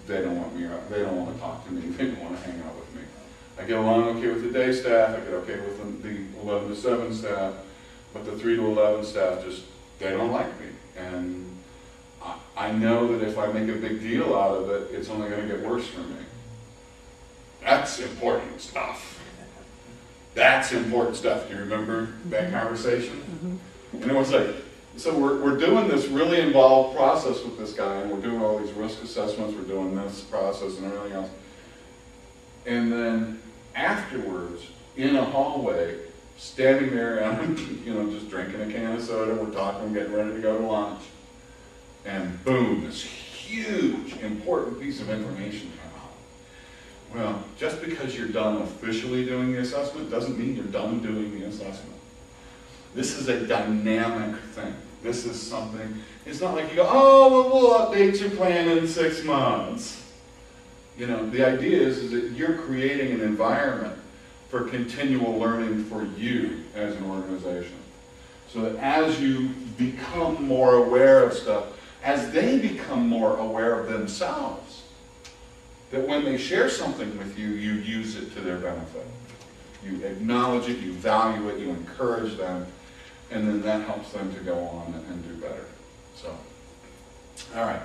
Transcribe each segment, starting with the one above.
they don't want me out. They don't want to talk to me. They don't want to hang out with me. I get along okay with the day staff. I get okay with the 11 to 7 staff, but the 3 to 11 staff just, they don't like me. And I know that if I make a big deal out of it, it's only going to get worse for me. That's important stuff. That's important stuff. Do you remember that conversation? And it was like, so we're doing this really involved process with this guy, and we're doing all these risk assessments, we're doing this process and everything else. And then afterwards, in a hallway, standing there, and I'm, just drinking a can of soda, we're talking, getting ready to go to lunch, and boom, this huge, important piece of information came out. Well, just because you're done officially doing the assessment doesn't mean you're done doing the assessment. This is a dynamic thing. This is something, it's not like you go, oh, well, we'll update your plan in 6 months. The idea is that you're creating an environment for continual learning for you as an organization. So that as you become more aware of stuff, as they become more aware of themselves, that when they share something with you, you use it to their benefit. You acknowledge it, you value it, you encourage them, and then that helps them to go on and do better. So, all right.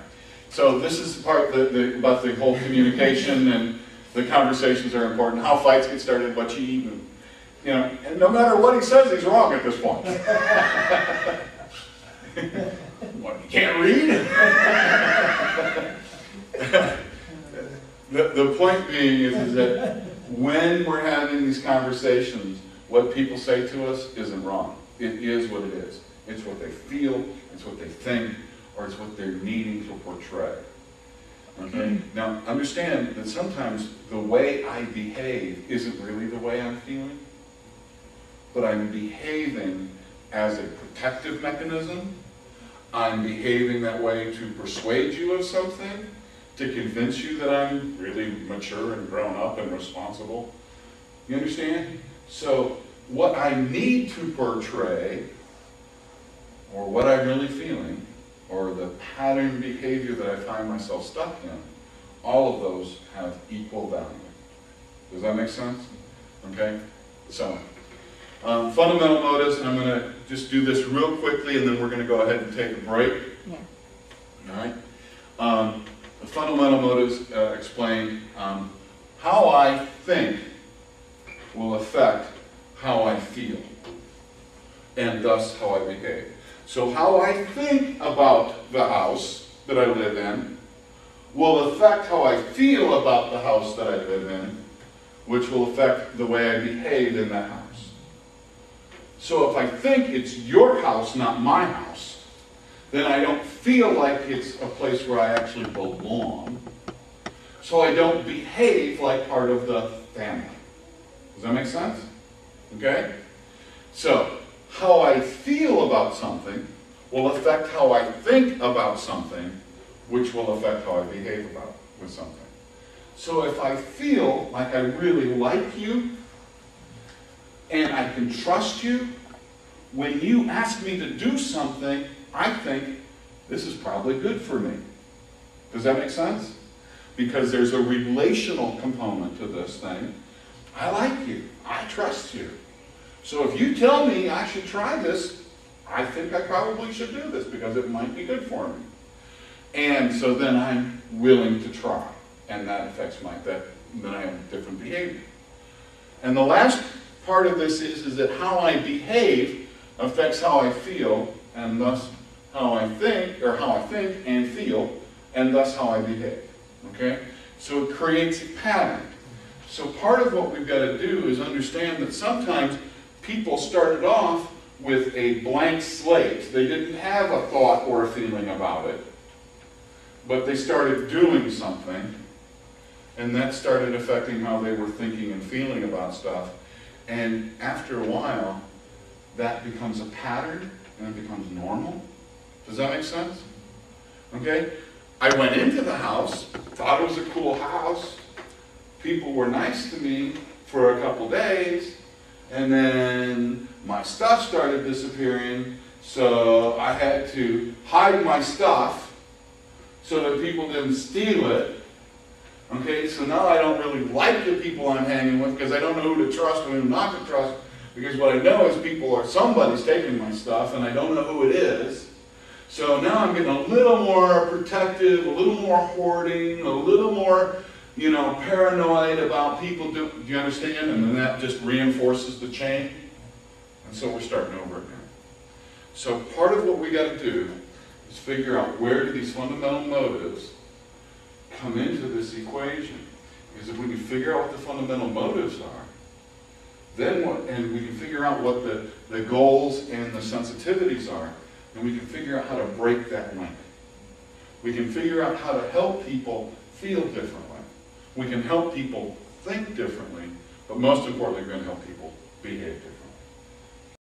So this is the part about the whole communication, and the conversations are important. How fights get started, what you eat, and no matter what he says, he's wrong at this point. What, you can't read? The point being is that when we're having these conversations, what people say to us isn't wrong. It is what it is. It's what they feel, it's what they think, or it's what they're needing to portray. Okay? Now, understand that sometimes the way I behave isn't really the way I'm feeling, but I'm behaving as a protective mechanism. I'm behaving that way to persuade you of something, to convince you that I'm really mature and grown up and responsible. You understand? So what I need to portray, or what I'm really feeling, or the pattern behavior that I find myself stuck in, all of those have equal value. Does that make sense? Okay? So, fundamental motives, and I'm going to just do this real quickly, and then we're going to go ahead and take a break. Yeah. All right? The fundamental motives explain how I think will affect how I feel, and thus how I behave. So how I think about the house that I live in will affect how I feel about the house that I live in, which will affect the way I behave in that house. So if I think it's your house, not my house, then I don't feel like it's a place where I actually belong. So I don't behave like part of the family. Does that make sense? Okay? So, how I feel about something will affect how I think about something, which will affect how I behave with something. So if I feel like I really like you, and I can trust you, when you ask me to do something, I think this is probably good for me. Does that make sense? Because there's a relational component to this thing. I like you. I trust you. So if you tell me I should try this, I think I probably should do this because it might be good for me. And so then I'm willing to try. And that affects then I have different behavior. And the last part of this is that how I behave affects how I feel, and thus how I think and feel, and thus how I behave. Okay? So it creates a pattern. So part of what we've got to do is understand that sometimes people started off with a blank slate. They didn't have a thought or a feeling about it, but they started doing something, and that started affecting how they were thinking and feeling about stuff. And after a while, that becomes a pattern, and it becomes normal. Does that make sense? Okay? I went into the house, thought it was a cool house. People were nice to me for a couple days, and then my stuff started disappearing, so I had to hide my stuff so that people didn't steal it, Okay, so now I don't really like the people I'm hanging with because I don't know who to trust and who not to trust, because what I know is somebody's taking my stuff and I don't know who it is. So now I'm getting a little more protective, a little more hoarding, a little more, paranoid about people. Do you understand? And then that just reinforces the chain. And so we're starting over again. So part of what we got to do is figure out where do these fundamental motives come into this equation. Because if we can figure out what the fundamental motives are, then and we can figure out what the goals and the sensitivities are, and we can figure out how to break that link. We can figure out how to help people feel differently. We can help people think differently, but most importantly, we're going to help people behave differently.